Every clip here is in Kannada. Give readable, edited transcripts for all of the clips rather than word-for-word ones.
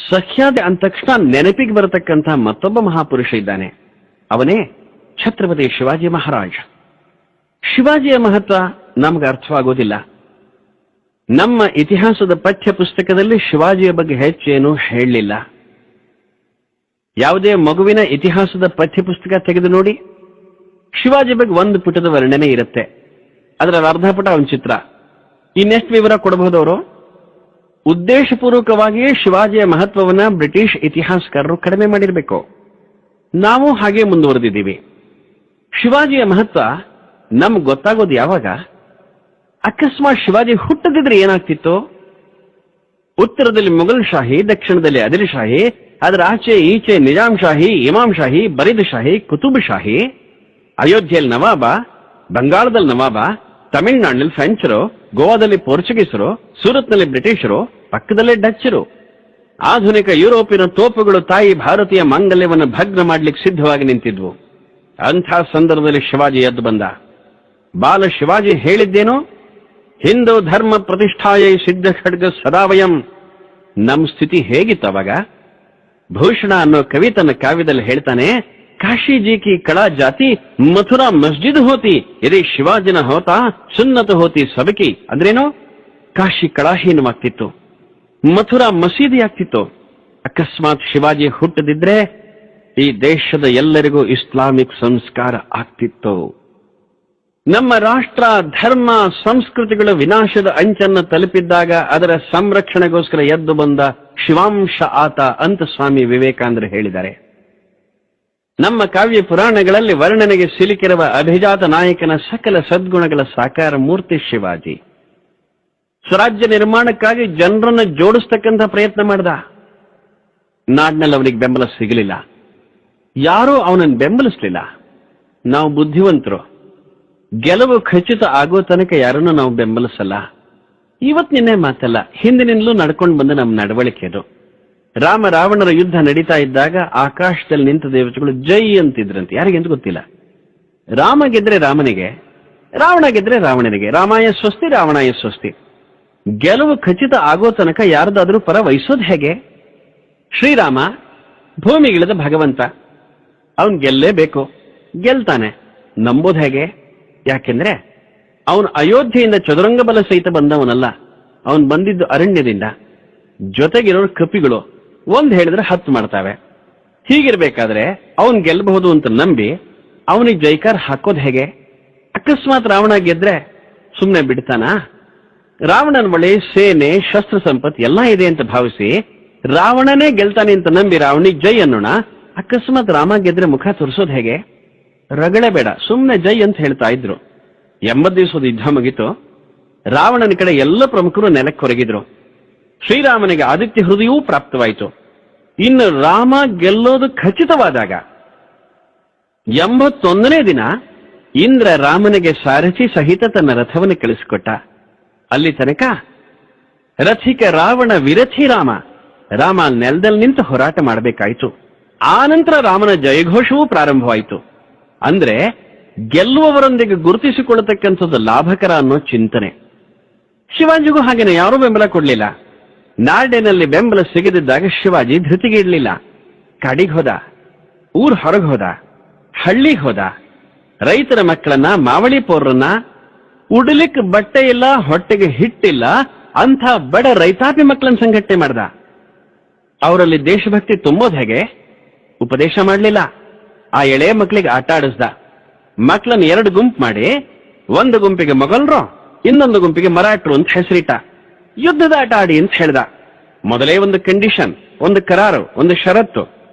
ಸಹ್ಯಾದ್ರಿ ಅಂದ ತಕ್ಷಣ ನೆನಪಿಗೆ ಬರತಕ್ಕಂಥ ಮತ್ತೊಬ್ಬ ಮಹಾಪುರುಷ ಇದ್ದಾನೆ. ಅವನೇ ಛತ್ರಪತಿ ಶಿವಾಜಿ ಮಹಾರಾಜ್. ಶಿವಾಜಿಯ ಮಹತ್ವ ನಮ್ಗೆ ಅರ್ಥವಾಗೋದಿಲ್ಲ. ನಮ್ಮ ಇತಿಹಾಸದ ಪಠ್ಯ ಪುಸ್ತಕದಲ್ಲಿ ಶಿವಾಜಿಯ ಬಗ್ಗೆ ಹೆಚ್ಚೇನು ಹೇಳಲಿಲ್ಲ. ಯಾವುದೇ ಮಗುವಿನ ಇತಿಹಾಸದ ಪಠ್ಯ ಪುಸ್ತಕ ತೆಗೆದು ನೋಡಿ, ಶಿವಾಜಿ ಬಗ್ಗೆ ಒಂದು ಪುಟದ ವರ್ಣನೆ ಇರುತ್ತೆ. ಅದರ ಅರ್ಧ ಪುಟ ಅವನ ಚಿತ್ರ. ಇನ್ನೆಷ್ಟು ವಿವರ ಕೊಡಬಹುದು ಅವರು? ಉದ್ದೇಶಪೂರ್ವಕವಾಗಿಯೇ ಶಿವಾಜಿಯ ಮಹತ್ವವನ್ನ ಬ್ರಿಟಿಷ್ ಇತಿಹಾಸಕಾರರು ಕಡಿಮೆ ಮಾಡಿರಬೇಕು. ನಾವು ಹಾಗೆ ಮುಂದುವರೆದಿದ್ದೀವಿ. ಶಿವಾಜಿಯ ಮಹತ್ವ ನಮ್ಗೆ ಗೊತ್ತಾಗೋದು ಯಾವಾಗ? ಅಕಸ್ಮಾತ್ ಶಿವಾಜಿ ಹುಟ್ಟದಿದ್ರೆ ಏನಾಗ್ತಿತ್ತು? ಉತ್ತರದಲ್ಲಿ ಮೊಘಲ್ ಶಾಹಿ, ದಕ್ಷಿಣದಲ್ಲಿ ಆದಿಲ್ ಶಾಹಿ, ಅದರ ಆಚೆ ಈಚೆ ನಿಜಾಂ ಶಾಹಿ, ಇಮಾಮ್ ಶಾಹಿ, ಬರೀದ್ ಶಾಹಿ, ಕುತುಬ್ ಶಾಹಿ, ಅಯೋಧ್ಯೆಯಲ್ಲಿ ನವಾಬ, ಬಂಗಾಳದಲ್ಲಿ ನವಾಬ, ತಮಿಳುನಾಡಿನಲ್ಲಿ ಫ್ರೆಂಚರು, ಗೋವಾದಲ್ಲಿ ಪೋರ್ಚುಗೀಸರು, ಸೂರತ್ನಲ್ಲಿ ಬ್ರಿಟಿಷರು, ಪಕ್ಕದಲ್ಲೇ ಡಚ್ಚರು. ಆಧುನಿಕ ಯುರೋಪಿನ ತೋಪುಗಳು ತಾಯಿ ಭಾರತೀಯ ಮಾಂಗಲ್ಯವನ್ನು ಭಗ್ನ ಮಾಡ್ಲಿಕ್ಕೆ ಸಿದ್ಧವಾಗಿ ನಿಂತಿದ್ವು. ಅಂಥ ಸಂದರ್ಭದಲ್ಲಿ ಶಿವಾಜಿ ಎದ್ದು ಬಂದ. ಬಾಲ ಶಿವಾಜಿ ಹೇಳಿದ್ದೇನು? ಹಿಂದೂ ಧರ್ಮ ಪ್ರತಿಷ್ಠಾಯೈ ಸಿದ್ಧ ಖಡ್ಗ ಸದಾವಯಂ. ನಮ್ ಸ್ಥಿತಿ ಹೇಗಿತ್ತು ಅವಾಗ? ಭೂಷಣ ಅನ್ನೋ ಕವಿ ತನ್ನ ಕಾವ್ಯದಲ್ಲಿ ಹೇಳ್ತಾನೆ, ಕಾಶಿ ಜಿ ಕಿ ಕಳಾ ಜಾತಿ ಮಥುರಾ ಮಸ್ಜಿದ್ ಹೋತಿ ಇದೇ ಶಿವಾಜಿನ ಹೋತಾ ಸುನ್ನತ ಹೋತಿ ಸಬಕಿ. ಅಂದ್ರೇನು? ಕಾಶಿ ಕಳಾಹೀನವಾಗ್ತಿತ್ತು, ಮಥುರಾ ಮಸೀದಿ ಆಗ್ತಿತ್ತು. ಅಕಸ್ಮಾತ್ ಶಿವಾಜಿ ಹುಟ್ಟದಿದ್ರೆ ಈ ದೇಶದ ಎಲ್ಲರಿಗೂ ಇಸ್ಲಾಮಿಕ್ ಸಂಸ್ಕಾರ ಆಗ್ತಿತ್ತು. ನಮ್ಮ ರಾಷ್ಟ್ರ, ಧರ್ಮ, ಸಂಸ್ಕೃತಿಗಳ ವಿನಾಶದ ಅಂಚನ್ನು ತಲುಪಿದ್ದಾಗ ಅದರ ಸಂರಕ್ಷಣೆಗೋಸ್ಕರ ಎದ್ದು ಬಂದ ಶಿವಾಂಶ ಆತ ಅಂತ ಸ್ವಾಮಿ ವಿವೇಕಾನಂದರು ಹೇಳಿದ್ದಾರೆ. ನಮ್ಮ ಕಾವ್ಯ ಪುರಾಣಗಳಲ್ಲಿ ವರ್ಣನೆಗೆ ಸಿಲುಕಿರುವ ಅಭಿಜಾತ ನಾಯಕನ ಸಕಲ ಸದ್ಗುಣಗಳ ಸಾಕಾರ ಮೂರ್ತಿ ಶಿವಾಜಿ. ಸ್ವರಾಜ್ಯ ನಿರ್ಮಾಣಕ್ಕಾಗಿ ಜನರನ್ನು ಜೋಡಿಸ್ತಕ್ಕಂಥ ಪ್ರಯತ್ನ ಮಾಡಿದ. ನಾಡಿನಲ್ಲಿ ಅವನಿಗೆ ಬೆಂಬಲ ಸಿಗಲಿಲ್ಲ. ಯಾರೂ ಅವನನ್ನು ಬೆಂಬಲಿಸಲಿಲ್ಲ. ನಾವು ಬುದ್ಧಿವಂತರು. ಗೆಲುವು ಖಚಿತ ಆಗೋ ತನಕ ಯಾರನ್ನು ನಾವು ಬೆಂಬಲಿಸಲ್ಲ. ಇವತ್ ನಿನ್ನೆ ಮಾತಲ್ಲ, ಹಿಂದಿನಿಂದಲೂ ನಡ್ಕೊಂಡು ಬಂದ ನಮ್ಮ ನಡವಳಿಕೆ ಅದು. ರಾಮ ರಾವಣರ ಯುದ್ಧ ನಡೀತಾ ಇದ್ದಾಗ ಆಕಾಶದಲ್ಲಿ ನಿಂತ ದೇವತೆಗಳು ಜೈ ಅಂತಿದ್ರಂತೆ. ಯಾರಿಗೆಂತ ಗೊತ್ತಿಲ್ಲ. ರಾಮ ಗೆದ್ರೆ ರಾಮನಿಗೆ, ರಾವಣ ಗೆದ್ರೆ ರಾವಣನಿಗೆ. ರಾಮಾಯ ಸ್ವಸ್ತಿ, ರಾವಣಾಯ ಸ್ವಸ್ತಿ. ಗೆಲುವು ಖಚಿತ ಆಗೋ ತನಕ ಯಾರ್ದಾದ್ರೂ ಪರ ವಹಿಸೋದು ಹೇಗೆ? ಶ್ರೀರಾಮ ಭೂಮಿಗಿಳಿದ ಭಗವಂತ, ಅವನ್ ಗೆಲ್ಲೇಬೇಕು, ಗೆಲ್ತಾನೆ. ನಂಬೋದು ಹೇಗೆ? ಯಾಕೆಂದ್ರೆ ಅವನು ಅಯೋಧ್ಯೆಯಿಂದ ಚದುರಂಗ ಬಲ ಸಹಿತ ಬಂದವನಲ್ಲ. ಅವನ್ ಬಂದಿದ್ದು ಅರಣ್ಯದಿಂದ. ಜೊತೆಗಿರೋರು ಕಪಿಗಳು, ಒಂದ್ ಹೇಳಿದ್ರೆ 10 ಮಾಡ್ತಾವೆ. ಹೀಗಿರ್ಬೇಕಾದ್ರೆ ಅವನ್ ಗೆಲ್ಲಬಹುದು ಅಂತ ನಂಬಿ ಅವನಿಗೆ ಜೈಕಾರ ಹಾಕೋದು ಹೇಗೆ? ಅಕಸ್ಮಾತ್ ರಾವಣ ಗೆದ್ರೆ ಸುಮ್ನೆ ಬಿಡ್ತಾನ? ರಾವಣನ ಬಳಿ ಸೇನೆ, ಶಸ್ತ್ರ ಸಂಪತ್ತು ಎಲ್ಲ ಇದೆ ಅಂತ ಭಾವಿಸಿ ರಾವಣನೇ ಗೆಲ್ತಾನೆ ಅಂತ ನಂಬಿ ರಾವಣಿಗೆ ಜೈ ಅನ್ನೋಣ. ಅಕಸ್ಮಾತ್ ರಾಮ ಗೆದ್ರೆ ಮುಖ ತೋರಿಸೋದು ಹೇಗೆ? ರಗಳೆ ಬೇಡ, ಸುಮ್ನೆ ಜೈ ಅಂತ ಹೇಳ್ತಾ ಇದ್ರು. 80 ದಿವಸದ ಯುದ್ಧ ಮುಗಿತು. ರಾವಣನ ಕಡೆ ಎಲ್ಲ ಪ್ರಮುಖರು ನೆಲಕ್ಕೆ ಹೊರಗಿದ್ರು. ಶ್ರೀರಾಮನಿಗೆ ಆದಿತ್ಯ ಹೃದಯವೂ ಪ್ರಾಪ್ತವಾಯಿತು. ಇನ್ನು ರಾಮ ಗೆಲ್ಲೋದು ಖಚಿತವಾದಾಗ 81ನೇ ದಿನ ಇಂದ್ರ ರಾಮನಿಗೆ ಸಾರಥಿ ಸಹಿತ ತನ್ನ ರಥವನ್ನು ಕಳಿಸಿಕೊಟ್ಟ. ಅಲ್ಲಿ ತನಕ ರಥಿಕ ರಾವಣ ವಿರಥಿ ರಾಮ. ರಾಮ ನೆಲದಲ್ಲಿ ನಿಂತು ಹೋರಾಟ ಮಾಡಬೇಕಾಯಿತು. ಆನಂತರ ರಾಮನ ಜಯಘೋಷವೂ ಪ್ರಾರಂಭವಾಯಿತು. ಅಂದ್ರೆ ಗೆಲ್ಲುವವರೊಂದಿಗೆ ಗುರುತಿಸಿಕೊಳ್ಳತಕ್ಕಂಥದ್ದು ಲಾಭಕರ ಅನ್ನೋ ಚಿಂತನೆ. ಶಿವಾಜಿಗೂ ಹಾಗೇನೆ ಯಾರೂ ಬೆಂಬಲ ಕೊಡ್ಲಿಲ್ಲ. ನಾಡಿನಲ್ಲಿ ಬೆಂಬಲ ಸಿಗದಿದ್ದಾಗ ಶಿವಾಜಿ ಧೃತಿಗೆ ಇಡ್ಲಿಲ್ಲ. ಕಾಡಿಗೆ ಹೋದ, ಊರ್ ಹೊರಗೆ ಹೋದ, ಹಳ್ಳಿಗೆ ಹೋದ. ರೈತರ ಮಕ್ಕಳನ್ನ, ಮಾವಳಿ ಪೌರರನ್ನ, ಉಡಲಿಕ್ ಬಟ್ಟೆ ಇಲ್ಲ, ಹೊಟ್ಟೆಗೆ ಹಿಟ್ಟಿಲ್ಲ ಅಂಥ ಬಡ ರೈತಾಪಿ ಮಕ್ಕಳನ್ನ ಸಂಘಟನೆ ಮಾಡ್ದ. ಅವರಲ್ಲಿ ದೇಶಭಕ್ತಿ ತುಂಬೋದು ಹೇಗೆ? ಉಪದೇಶ ಮಾಡಲಿಲ್ಲ. ಆ ಎಳೆ ಮಕ್ಕಳಿಗೆ ಆಟ ಆಡಿಸ್ದ. ಮಕ್ಕಳನ್ನ 2 ಗುಂಪು ಮಾಡಿ, ಒಂದು ಗುಂಪಿಗೆ ಮೊಘಲರು, ಇನ್ನೊಂದು ಗುಂಪಿಗೆ ಮರಾಠರು ಅಂತ ಹೆಸರಿಟ್ಟ. ಯುದ್ಧದ ಆಟ ಆಡಿ ಅಂತ ಹೇಳ್ದ. ಮೊದಲೇ ಒಂದು ಕಂಡೀಷನ್, ಒಂದು ಕರಾರು, ಒಂದು ಷರತ್ತು.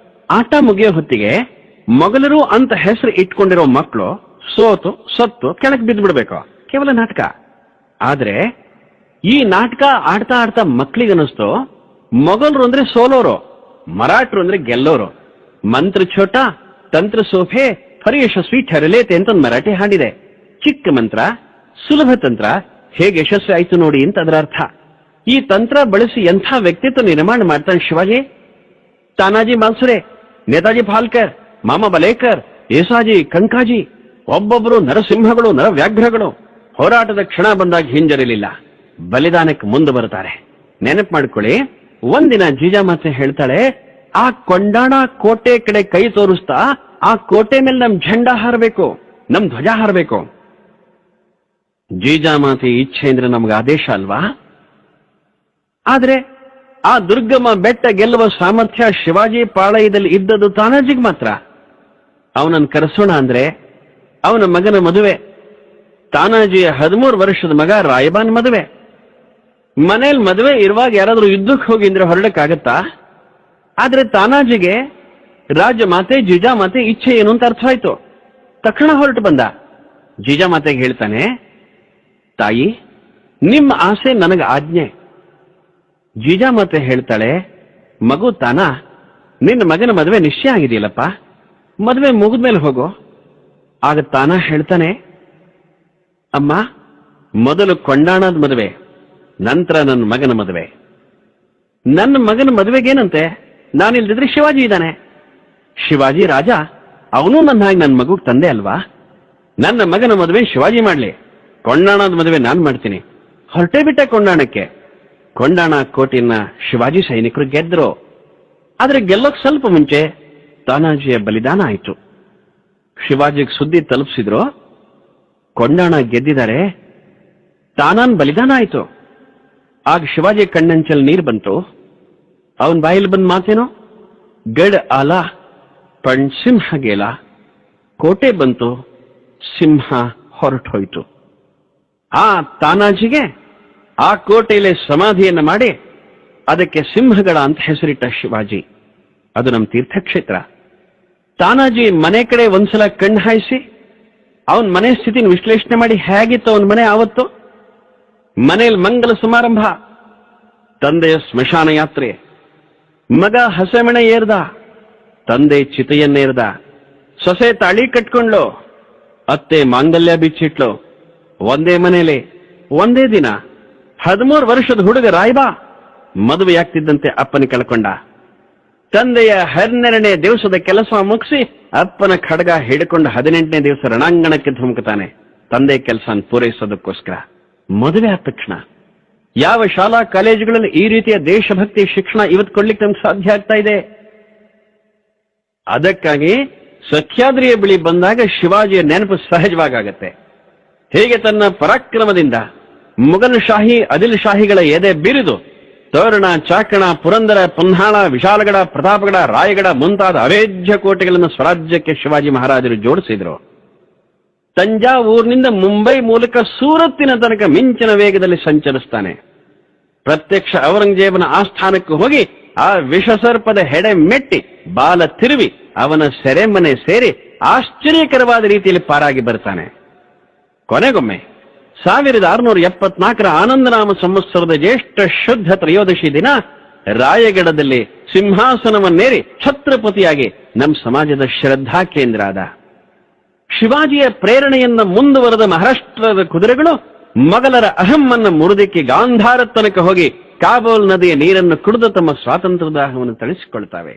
ಆಟ ಮುಗಿಯೋ ಹೊತ್ತಿಗೆ ಮೊಘಲರು ಅಂತ ಹೆಸರು ಇಟ್ಕೊಂಡಿರೋ ಮಕ್ಕಳು ಸತ್ತು ಕೆಳಗೆ ಬಿದ್ದು ಬಿಡ್ಬೇಕು. ಕೇವಲ ನಾಟಕ. ಆದ್ರೆ ಈ ನಾಟಕ ಆಡ್ತಾ ಆಡ್ತಾ ಮಕ್ಕಳಿಗನ್ನಿಸ್ತು ಮೊಘಲರು ಅಂದ್ರೆ ಸೋಲೋರು, ಮರಾಠರು ಅಂದ್ರೆ ಗೆಲ್ಲೋರು. ಮಂತ್ರ ಛೋಟ, ತಂತ್ರ ಸೋಫೆ, ಫರಿ ಯಶಸ್ವಿ ಠರಲೇತೆ ಅಂತ ಒಂದು ಮರಾಠಿ ಹಾಡಿದೆ. ಚಿಕ್ಕ ಮಂತ್ರ, ಸುಲಭ ತಂತ್ರ, ಹೇಗೆ ಯಶಸ್ವಿ ಆಯ್ತು ನೋಡಿ ಅಂತ ಅದರ ಅರ್ಥ. ಈ ತಂತ್ರ ಬಳಸಿ ಎಂಥ ವ್ಯಕ್ತಿತ್ವ ನಿರ್ಮಾಣ ಮಾಡ್ತಾನೆ ಶಿವಾಜಿ. ತಾನಾಜಿ ಮಾಲ್ಸುರೆ, ನೇತಾಜಿ ಫಾಲ್ಕರ್, ಮಾಮಾ ಬಲೇಕರ್, ಏಸಾಜಿ, ಕಂಕಾಜಿ, ಒಬ್ಬೊಬ್ಬರು ನರಸಿಂಹಗಳು, ನರವ್ಯಾಘ್ರಗಳು. ಹೋರಾಟದ ಕ್ಷಣ ಬಂದಾಗ ಹಿಂಜರಿಲಿಲ್ಲ, ಬಲಿದಾನಕ್ಕೆ ಮುಂದೆ ಬರ್ತಾರೆ. ನೆನಪು ಮಾಡ್ಕೊಳ್ಳಿ, ಒಂದಿನ ಜೀಜಾಮಾತೆ ಹೇಳ್ತಾಳೆ, ಆ ಕೊಂಡಾಣ ಕೋಟೆ ಕಡೆ ಕೈ ತೋರಿಸ್ತಾ ಆ ಕೋಟೆ ಮೇಲೆ ನಮ್ ಝಂಡಾ ಹಾರಬೇಕು, ನಮ್ ಧ್ವಜ ಹಾರಬೇಕು. ಜೀಜಾಮಾತೆ ಇಚ್ಛೆ ಅಂದ್ರೆ ನಮ್ಗೆ ಆದೇಶ ಅಲ್ವಾ? ಆದ್ರೆ ಆ ದುರ್ಗಮ ಬೆಟ್ಟ ಗೆಲ್ಲುವ ಸಾಮರ್ಥ್ಯ ಶಿವಾಜಿ ಪಾಳಯದಲ್ಲಿ ಇದ್ದದ್ದು ತಾನಾಜಿಗೆ ಮಾತ್ರ. ಅವನನ್ನು ಕರೆಸೋಣ ಅಂದ್ರೆ ಅವನ ಮಗನ ಮದುವೆ, ತಾನಾಜಿಯ 13 ವರ್ಷದ ಮಗ ರಾಯಬಾನ್ ಮದುವೆ. ಮನೇಲಿ ಮದುವೆ ಇರುವಾಗ ಯಾರಾದ್ರೂ ಯುದ್ಧಕ್ಕೆ ಹೋಗಿ ಅಂದ್ರೆ ಹೊರಡಕ್ಕಾಗತ್ತಾ? ಆದ್ರೆ ತಾನಾಜಿಗೆ ರಾಜಮಾತೆ ಜೀಜಾಮಾತೆ ಇಚ್ಛೆ ಏನು ಅಂತ ಅರ್ಥವಾಯ್ತು. ತಕ್ಷಣ ಹೊರಟು ಬಂದ. ಜೀಜಾಮಾತೆಗೆ ಹೇಳ್ತಾನೆ, ತಾಯಿ ನಿಮ್ಮ ಆಸೆ ನನಗೆ ಆಜ್ಞೆ. ಜೀಜಾಮಾತೆ ಹೇಳ್ತಾಳೆ, ಮಗು ತಾನ, ನಿನ್ನ ಮಗನ ಮದುವೆ ನಿಶ್ಚಯ ಆಗಿದೆಯಲ್ಲಪ್ಪ, ಮದುವೆ ಮುಗಿದ್ಮೇಲೆ ಹೋಗೋ. ಆಗ ತಾನ ಹೇಳ್ತಾನೆ, ಅಮ್ಮ ಮೊದಲು ಕೊಂಡಾಣದ ಮದುವೆ, ನಂತರ ನನ್ನ ಮಗನ ಮದುವೆ. ನನ್ನ ಮಗನ ಮದುವೆಗೇನಂತೆ, ನಾನಿಲ್ದಿದ್ರೆ ಶಿವಾಜಿ ಇದ್ದಾನೆ. ಶಿವಾಜಿ ರಾಜ, ಅವನು ನನ್ನ ಹಾಗೆ ನನ್ನ ಮಗು ತಂದೆ ಅಲ್ವಾ? ನನ್ನ ಮಗನ ಮದುವೆ ಶಿವಾಜಿ ಮಾಡ್ಲಿ, ಕೊಂಡಾಣದ ಮದುವೆ ನಾನ್ ಮಾಡ್ತೀನಿ. ಹೊರಟೇ ಬಿಟ್ಟೆ ಕೊಂಡಾಣಕ್ಕೆ. ಕೊಂಡಾಣ ಕೋಟೆಯನ್ನ ಶಿವಾಜಿ ಸೈನಿಕರು ಗೆದ್ರು. ಆದ್ರೆ ಗೆಲ್ಲೋಕ್ ಸ್ವಲ್ಪ ಮುಂಚೆ ತಾನಾಜಿಯ ಬಲಿದಾನ ಆಯಿತು. ಶಿವಾಜಿಗೆ ಸುದ್ದಿ ತಲುಪಿಸಿದ್ರು, ಕೊಂಡಾಣ ಗೆದ್ದಿದ್ದಾರೆ, ತಾನಾನ್ ಬಲಿದಾನ ಆಯಿತು. ಆಗ ಶಿವಾಜಿ ಕಣ್ಣಂಚಲ್ ನೀರು ಬಂತು. ಅವನ್ ಬಾಯಲ್ಲಿ ಬಂದ ಮಾತೇನೋ, ಗಡ್ ಆಲ ಪಣ್ ಸಿಂಹ ಗೇಲ. ಕೋಟೆ ಬಂತು, ಸಿಂಹ ಹೊರಟು ಹೋಯಿತು. ಆ ತಾನಾಜಿಗೆ ಆ ಕೋಟೆಯಲ್ಲಿ ಸಮಾಧಿಯನ್ನ ಮಾಡಿ ಅದಕ್ಕೆ ಸಿಂಹಗಳ ಅಂತ ಹೆಸರಿಟ್ಟ ಶಿವಾಜಿ. ಅದು ನಮ್ಮ ತೀರ್ಥಕ್ಷೇತ್ರ. ತಾನಾಜಿ ಮನೆ ಕಡೆ ಒಂದ್ಸಲ ಕಣ್ಣು ಹಾಯಿಸಿ ಅವನ್ ಮನೆ ಸ್ಥಿತಿನ ವಿಶ್ಲೇಷಣೆ ಮಾಡಿ ಹೇಗಿತ್ತು ಅವನ ಮನೆ ಆವತ್ತು. ಮನೆಯಲ್ಲಿ ಮಂಗಲ ಸಮಾರಂಭ, ತಂದೆಯ ಸ್ಮಶಾನ ಯಾತ್ರೆ, ಮಗ ಹಸೆಮಣೆ ಏರ್ದ, ತಂದೆ ಚಿತೆಯನ್ನೇರ್ದ, ಸೊಸೆ ತಾಳಿ ಕಟ್ಕೊಂಡ್ಲು, ಅತ್ತೆ ಮಾಂಗಲ್ಯ ಬಿಚ್ಚಿಟ್ಲು. ಒಂದೇ ಮನೇಲಿ ಒಂದೇ ದಿನ 13 ವರ್ಷದ ಹುಡುಗ ರಾಯ್ಬಾ ಮದುವೆಯಾಗ್ತಿದ್ದಂತೆ ಅಪ್ಪನ ಕಳ್ಕೊಂಡ. ತಂದೆಯ 12ನೇ ದಿವಸದ ಕೆಲಸ ಮುಗಿಸಿ ಅಪ್ಪನ ಖಡ್ಗ ಹಿಡ್ಕೊಂಡು 18ನೇ ದಿವಸ ರಣಾಂಗಣಕ್ಕೆ ಧುಮುಕ್ತಾನೆ, ತಂದೆ ಕೆಲಸ ಪೂರೈಸೋದಕ್ಕೋಸ್ಕರ. ಮದುವೆ ಆದ ತಕ್ಷಣ ಯಾವ ಶಾಲಾ ಕಾಲೇಜುಗಳಲ್ಲಿ ಈ ರೀತಿಯ ದೇಶಭಕ್ತಿ ಶಿಕ್ಷಣ ಇವತ್ತು ಕೊಡ್ಲಿಕ್ಕೆ ನಮ್ಗೆ ಸಾಧ್ಯ ಆಗ್ತಾ ಇದೆ? ಅದಕ್ಕಾಗಿ ಸಖ್ಯಾದ್ರಿಯ ಬಳಿ ಬಂದಾಗ ಶಿವಾಜಿಯ ನೆನಪು ಸಹಜವಾಗತ್ತೆ. ಹೇಗೆ ತನ್ನ ಪರಾಕ್ರಮದಿಂದ ಮುಘಲ್ ಶಾಹಿ ಆದಿಲ್ ಶಾಹಿಗಳ ಎದೆ ಬಿರಿದು ತೋರಣ, ಚಾಕಣ, ಪುರಂದರ, ಪನ್ಹಾಳ, ವಿಶಾಲಗಡ, ಪ್ರತಾಪಗಡ, ರಾಯಗಡ ಮುಂತಾದ ಅವೇಜ್ಯ ಕೋಟೆಗಳನ್ನು ಸ್ವರಾಜ್ಯಕ್ಕೆ ಶಿವಾಜಿ ಮಹಾರಾಜರು ಜೋಡಿಸಿದ್ರು. ತಂಜಾವೂರಿನಿಂದ ಮುಂಬೈ ಮೂಲಕ ಸೂರತ್ತಿನ ತನಕ ಮಿಂಚಿನ ವೇಗದಲ್ಲಿ ಸಂಚರಿಸ್ತಾನೆ. ಪ್ರತ್ಯಕ್ಷ ಔರಂಗಜೇಬನ ಆಸ್ಥಾನಕ್ಕೆ ಹೋಗಿ ಆ ವಿಷಸರ್ಪದ ಹೆಡೆ ಮೆಟ್ಟಿ ಬಾಲ ತಿರುವಿ ಅವನ ಸೆರೆಮನೆ ಸೇರಿ ಆಶ್ಚರ್ಯಕರವಾದ ರೀತಿಯಲ್ಲಿ ಪಾರಾಗಿ ಬರ್ತಾನೆ. ಕೊನೆಗೊಮ್ಮೆ 1674 ಆನಂದನಾಮ ಸಂವತ್ಸರದ ಜ್ಯೇಷ್ಠ ಶುದ್ಧ ತ್ರಯೋದಶಿ ದಿನ ರಾಯಗಢದಲ್ಲಿ ಸಿಂಹಾಸನವನ್ನೇರಿ ಛತ್ರಪತಿಯಾಗಿ ನಮ್ಮ ಸಮಾಜದ ಶ್ರದ್ಧಾ ಕೇಂದ್ರ ಆದ. ಶಿವಾಜಿಯ ಪ್ರೇರಣೆಯನ್ನ ಮುಂದುವರೆದ ಮಹಾರಾಷ್ಟ್ರದ ಕುದುರೆಗಳು ಮೊಘಲರ ಅಹಮ್ಮನ್ನ ಮುರಿದಕ್ಕೆ ಗಾಂಧಾರ ತನಕ ಹೋಗಿ ಕಾಬೂಲ್ ನದಿಯ ನೀರನ್ನು ಕುಡಿದು ತಮ್ಮ ಸ್ವಾತಂತ್ರ್ಯದಾಹವನ್ನು ತಣಿಸಿಕೊಳ್ತಾವೆ.